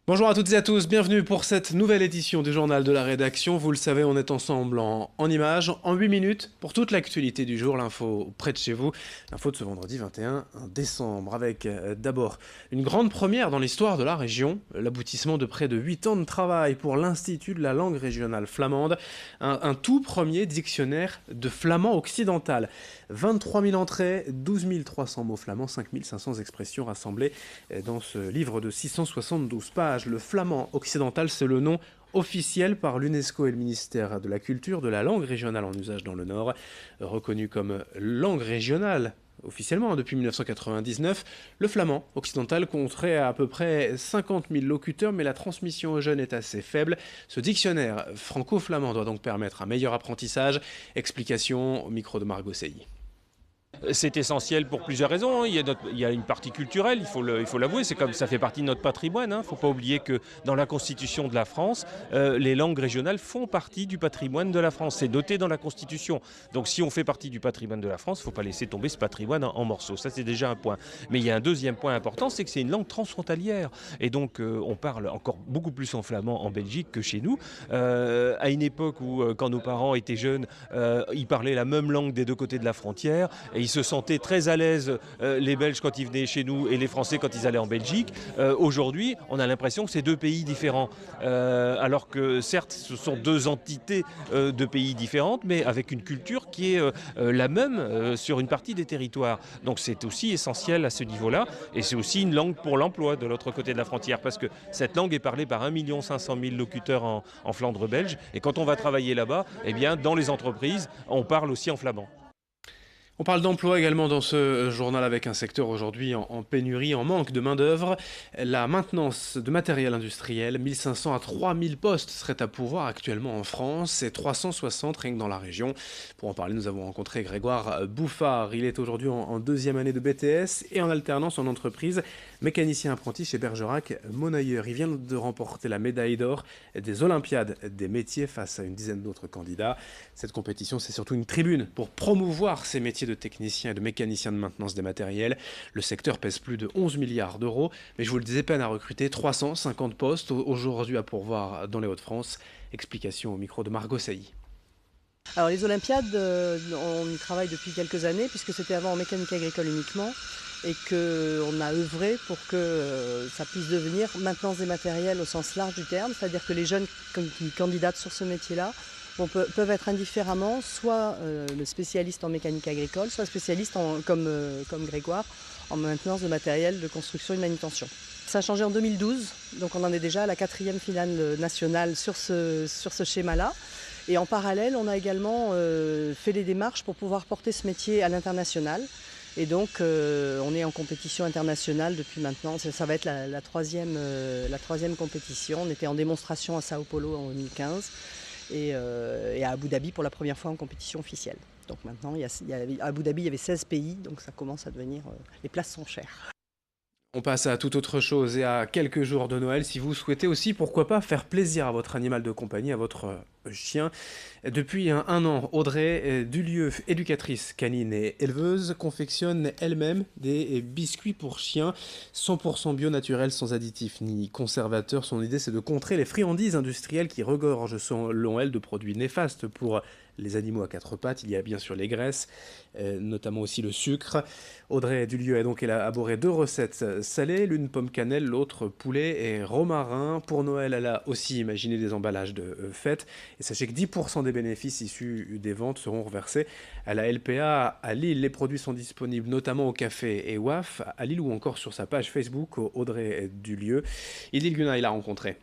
Bonjour à toutes et à tous, bienvenue pour cette nouvelle édition du journal de la rédaction. Vous le savez, on est ensemble en images, en 8 minutes, pour toute l'actualité du jour, l'info près de chez vous. L'info de ce vendredi 21 décembre, avec d'abord une grande première dans l'histoire de la région, l'aboutissement de près de 8 ans de travail pour l'Institut de la langue régionale flamande, un tout premier dictionnaire de flamand occidental. 23 000 entrées, 12 300 mots flamands, 5 500 expressions rassemblées dans ce livre de 672 pages. Le flamand occidental, c'est le nom officiel par l'UNESCO et le ministère de la Culture de la langue régionale en usage dans le Nord, reconnu comme langue régionale. Officiellement, depuis 1999, le flamand occidental compterait à peu près 50 000 locuteurs, mais la transmission aux jeunes est assez faible. Ce dictionnaire franco-flamand doit donc permettre un meilleur apprentissage. Explication au micro de Margot Seilly. C'est essentiel pour plusieurs raisons. Il y a une partie culturelle, il faut l'avouer, c'est comme ça fait partie de notre patrimoine. Il ne faut pas oublier que dans la Constitution de la France, les langues régionales font partie du patrimoine de la France. C'est noté dans la Constitution. Donc si on fait partie du patrimoine de la France, il ne faut pas laisser tomber ce patrimoine en morceaux. Ça, c'est déjà un point. Mais il y a un deuxième point important, c'est que c'est une langue transfrontalière. Et donc on parle encore beaucoup plus en flamand en Belgique que chez nous. À une époque où, quand nos parents étaient jeunes, ils parlaient la même langue des deux côtés de la frontière. Et ils se sentaient très à l'aise, les Belges quand ils venaient chez nous et les Français quand ils allaient en Belgique. Aujourd'hui, on a l'impression que c'est deux pays différents. Alors que certes, ce sont deux entités de pays différentes, mais avec une culture qui est la même sur une partie des territoires. Donc c'est aussi essentiel à ce niveau-là. Et c'est aussi une langue pour l'emploi de l'autre côté de la frontière, parce que cette langue est parlée par 1 500 000 locuteurs en Flandre belge. Et quand on va travailler là-bas, eh bien, dans les entreprises, on parle aussi en flamand. On parle d'emploi également dans ce journal avec un secteur aujourd'hui en pénurie, en manque de main-d'œuvre. La maintenance de matériel industriel, 1500 à 3000 postes seraient à pourvoir actuellement en France et 360 rien que dans la région. Pour en parler, nous avons rencontré Grégoire Bouffard. Il est aujourd'hui en deuxième année de BTS et en alternance en entreprise, mécanicien apprenti chez Bergerac Monailleur. Il vient de remporter la médaille d'or des Olympiades des métiers face à une dizaine d'autres candidats. Cette compétition, c'est surtout une tribune pour promouvoir ces métiers de techniciens et de mécaniciens de maintenance des matériels. Le secteur pèse plus de 11 milliards d'euros, mais je vous le disais, peine à recruter 350 postes aujourd'hui à pourvoir dans les Hauts-de-France. Explication au micro de Margot Sailly. Alors les Olympiades, on y travaille depuis quelques années puisque c'était avant en mécanique agricole uniquement et qu'on a œuvré pour que ça puisse devenir maintenance des matériels au sens large du terme, c'est-à-dire que les jeunes qui candidatent sur ce métier-là peuvent être indifféremment soit le spécialiste en mécanique agricole, soit spécialiste comme Grégoire en maintenance de matériel de construction et de manutention. Ça a changé en 2012, donc on en est déjà à la 4e finale nationale sur ce schéma-là. Et en parallèle, on a également fait les démarches pour pouvoir porter ce métier à l'international. Et donc, on est en compétition internationale depuis maintenant. Ça va être la troisième compétition. On était en démonstration à Sao Paulo en 2015 et à Abu Dhabi pour la première fois en compétition officielle. Donc maintenant, à Abu Dhabi, il y avait 16 pays, donc ça commence à devenir... les places sont chères. On passe à toute autre chose et à quelques jours de Noël. Si vous souhaitez aussi, pourquoi pas, faire plaisir à votre animal de compagnie, à votre chien. Depuis un an, Audrey Dulieu, éducatrice canine et éleveuse, confectionne elle-même des biscuits pour chiens 100% bio naturels, sans additifs ni conservateurs. Son idée, c'est de contrer les friandises industrielles qui regorgent, selon elle, de produits néfastes pour les animaux à quatre pattes. Il y a bien sûr les graisses, notamment aussi le sucre. Audrey Dulieu a donc élaboré 2 recettes salées, l'une pomme cannelle, l'autre poulet et romarin. Pour Noël, elle a aussi imaginé des emballages de fête. Et sachez que 10% des bénéfices issus des ventes seront reversés à la LPA à Lille. Les produits sont disponibles notamment au café et WAF à Lille ou encore sur sa page Facebook Audrey Dulieu. Idil Guna, il a rencontré.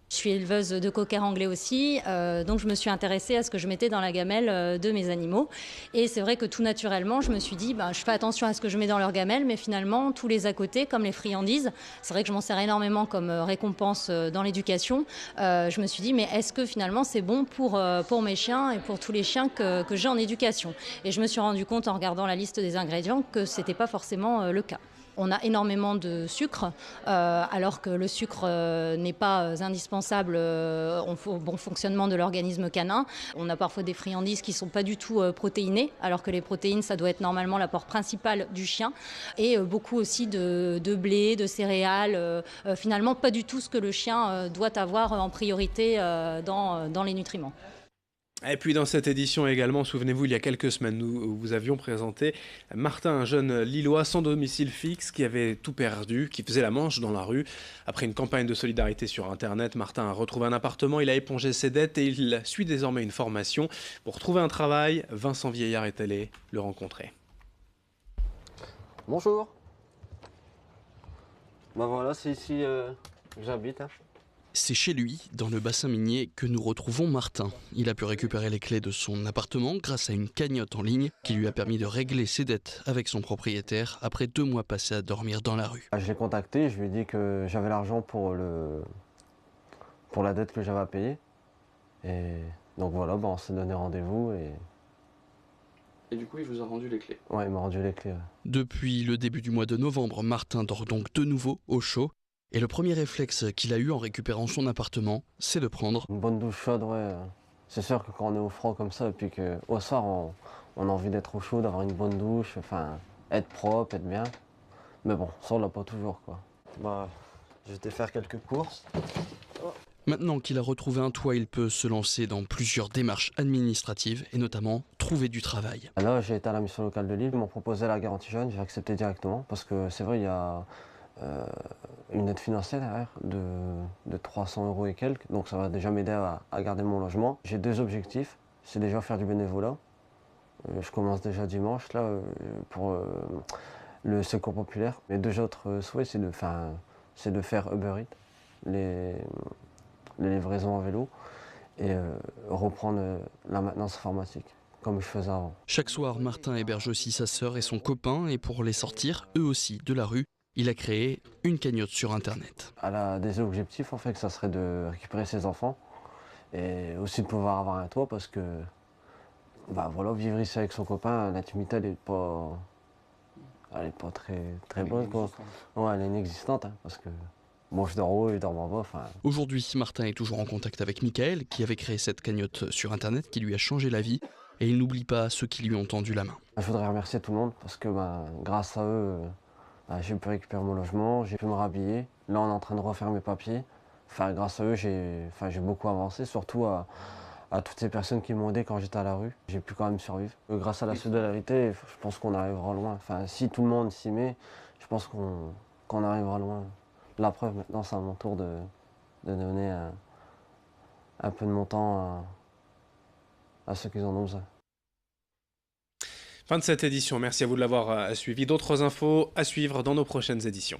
Je suis éleveuse de cocker anglais aussi, donc je me suis intéressée à ce que je mettais dans la gamelle de mes animaux. Et c'est vrai que tout naturellement, je me suis dit, je fais attention à ce que je mets dans leur gamelle, mais finalement, tous les à côté, comme les friandises, c'est vrai que je m'en sers énormément comme récompense dans l'éducation. Je me suis dit, mais est-ce que finalement c'est bon pour mes chiens et pour tous les chiens que j'ai en éducation? Et je me suis rendu compte en regardant la liste des ingrédients que ce n'était pas forcément le cas. On a énormément de sucre, alors que le sucre n'est pas indispensable au bon fonctionnement de l'organisme canin. On a parfois des friandises qui ne sont pas du tout protéinées, alors que les protéines, ça doit être normalement l'apport principal du chien. Et beaucoup aussi de blé, de céréales, finalement pas du tout ce que le chien doit avoir en priorité dans les nutriments. Et puis dans cette édition également, souvenez-vous, il y a quelques semaines, nous vous avions présenté Martin, un jeune Lillois sans domicile fixe qui avait tout perdu, qui faisait la manche dans la rue. Après une campagne de solidarité sur Internet, Martin a retrouvé un appartement, il a épongé ses dettes et il suit désormais une formation. Pour trouver un travail, Vincent Vieillard est allé le rencontrer. Bonjour. Bah voilà, c'est ici que j'habite. C'est chez lui, dans le bassin minier, que nous retrouvons Martin. Il a pu récupérer les clés de son appartement grâce à une cagnotte en ligne qui lui a permis de régler ses dettes avec son propriétaire après 2 mois passés à dormir dans la rue. Je l'ai contacté, je lui ai dit que j'avais l'argent pour la dette que j'avais à payer. Et donc voilà, bah on s'est donné rendez-vous Et du coup, il vous a rendu les clés. ouais, il m'a rendu les clés. Ouais. Depuis le début du mois de novembre, Martin dort donc de nouveau au chaud. Et le premier réflexe qu'il a eu en récupérant son appartement, c'est de prendre Une bonne douche chaude, ouais. C'est sûr que quand on est au froid comme ça, et puis qu'au soir on a envie d'être au chaud, d'avoir une bonne douche, enfin être propre, être bien. Mais bon, ça on l'a pas toujours quoi. Bah, je vais te faire quelques courses. Maintenant qu'il a retrouvé un toit, il peut se lancer dans plusieurs démarches administratives et notamment trouver du travail. Là, j'ai été à la mission locale de Lille, ils m'ont proposé la garantie jeune, j'ai accepté directement parce que c'est vrai, il y a une aide financière derrière de 300 € et quelques, donc ça va déjà m'aider à garder mon logement. J'ai 2 objectifs, c'est déjà faire du bénévolat. Je commence déjà dimanche là pour le secours populaire. Mes 2 autres souhaits, c'est de faire Uber Eats, les livraisons en vélo et reprendre la maintenance informatique comme je faisais avant. Chaque soir, Martin héberge aussi sa sœur et son copain et pour les sortir, eux aussi, de la rue, il a créé une cagnotte sur Internet. Elle a des objectifs en fait, que ça serait de récupérer ses enfants et aussi de pouvoir avoir un toit parce que bah voilà, vivre ici avec son copain, l'intimité elle est pas très bonne quoi. Ouais, elle est inexistante hein, parce que bon, je dors haut, il dort en bas. Enfin... Aujourd'hui, Martin est toujours en contact avec Michael qui avait créé cette cagnotte sur Internet qui lui a changé la vie et il n'oublie pas ceux qui lui ont tendu la main. Je voudrais remercier tout le monde parce que grâce à eux, j'ai pu récupérer mon logement, j'ai pu me rhabiller. Là, on est en train de refaire mes papiers. Enfin, grâce à eux, j'ai beaucoup avancé, surtout à toutes ces personnes qui m'ont aidé quand j'étais à la rue. J'ai pu quand même survivre. Grâce à la solidarité, je pense qu'on arrivera loin. Enfin, si tout le monde s'y met, je pense qu'on arrivera loin. La preuve, maintenant, c'est à mon tour de donner un peu de mon temps à ceux qui en ont besoin. Fin de cette édition, merci à vous de l'avoir suivi. D'autres infos à suivre dans nos prochaines éditions.